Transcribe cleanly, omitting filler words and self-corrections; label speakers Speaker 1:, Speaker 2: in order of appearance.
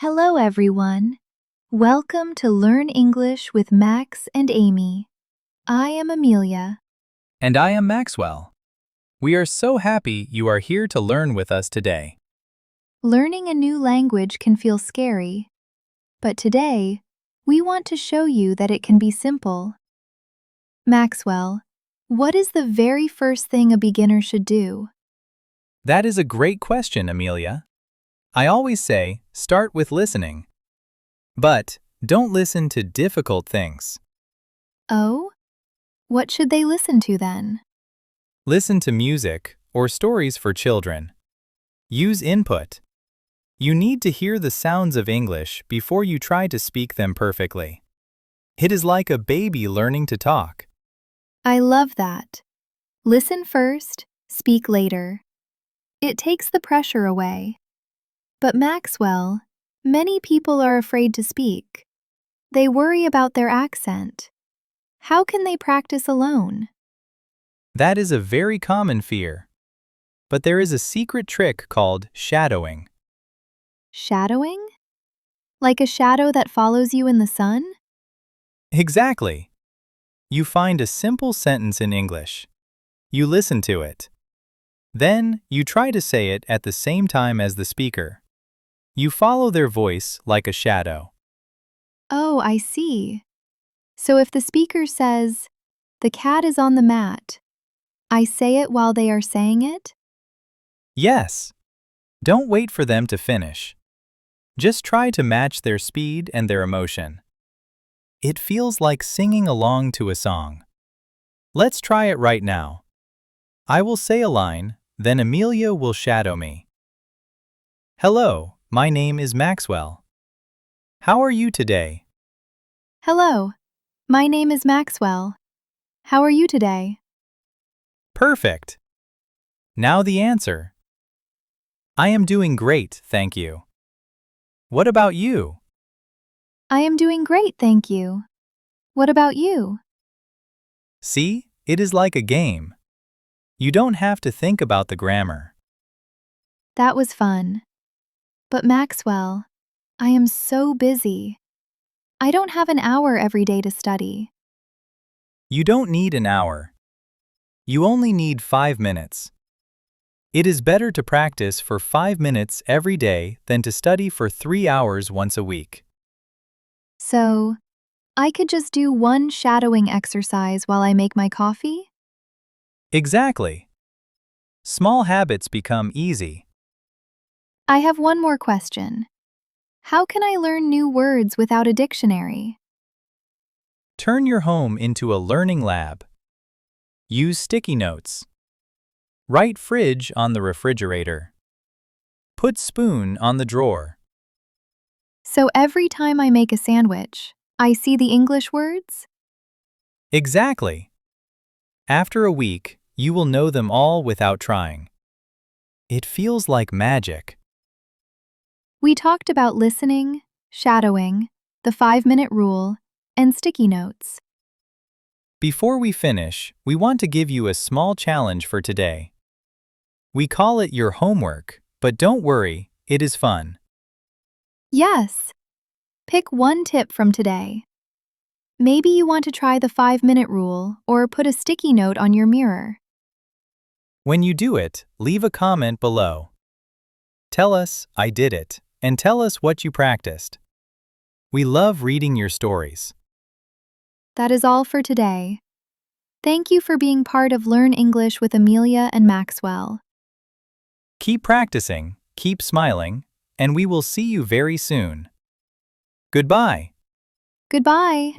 Speaker 1: Hello, everyone. Welcome to Learn English with Max and Amy. I am Amelia.
Speaker 2: And I am Maxwell. We are so happy you are here to learn with us today.
Speaker 1: Learning a new language can feel scary, but today, we want to show you that it can be simple. Maxwell, what is the very first thing a beginner should do?
Speaker 2: That is a great question, Amelia. I always say, start with listening. But don't listen to difficult things.
Speaker 1: Oh? What should they listen to then?
Speaker 2: Listen to music or stories for children. Use input. You need to hear the sounds of English before you try to speak them perfectly. It is like a baby learning to talk.
Speaker 1: I love that. Listen first, speak later. It takes the pressure away. But Maxwell, many people are afraid to speak. They worry about their accent. How can they practice alone?
Speaker 2: That is a very common fear. But there is a secret trick called shadowing.
Speaker 1: Shadowing? Like a shadow that follows you in the sun?
Speaker 2: Exactly. You find a simple sentence in English. You listen to it. Then, you try to say it at the same time as the speaker. You follow their voice like a shadow.
Speaker 1: Oh, I see. So if the speaker says, "The cat is on the mat," I say it while they are saying it?
Speaker 2: Yes. Don't wait for them to finish. Just try to match their speed and their emotion. It feels like singing along to a song. Let's try it right now. I will say a line, then Amelia will shadow me. Hello, my name is Maxwell. How are you today?
Speaker 1: Hello, my name is Maxwell. How are you today?
Speaker 2: Perfect. Now the answer. I am doing great, thank you. What about you?
Speaker 1: I am doing great, thank you. What about you?
Speaker 2: See, it is like a game. You don't have to think about the grammar.
Speaker 1: That was fun. But Maxwell, I am so busy. I don't have an hour every day to study.
Speaker 2: You don't need an hour. You only need 5 minutes. It is better to practice for 5 minutes every day than to study for 3 hours once a week.
Speaker 1: So, I could just do one shadowing exercise while I make my coffee?
Speaker 2: Exactly. Small habits become easy.
Speaker 1: I have one more question. How can I learn new words without a dictionary?
Speaker 2: Turn your home into a learning lab. Use sticky notes. Write fridge on the refrigerator. Put spoon on the drawer.
Speaker 1: So every time I make a sandwich, I see the English words?
Speaker 2: Exactly. After a week, you will know them all without trying. It feels like magic.
Speaker 1: We talked about listening, shadowing, the 5-minute rule, and sticky notes.
Speaker 2: Before we finish, we want to give you a small challenge for today. We call it your homework, but don't worry, it is fun.
Speaker 1: Yes. Pick one tip from today. Maybe you want to try the 5-minute rule or put a sticky note on your mirror.
Speaker 2: When you do it, leave a comment below. Tell us, I did it, and tell us what you practiced. We love reading your stories.
Speaker 1: That is all for today. Thank you for being part of Learn English with Amelia and Maxwell.
Speaker 2: Keep practicing, keep smiling, and we will see you very soon. Goodbye.
Speaker 1: Goodbye.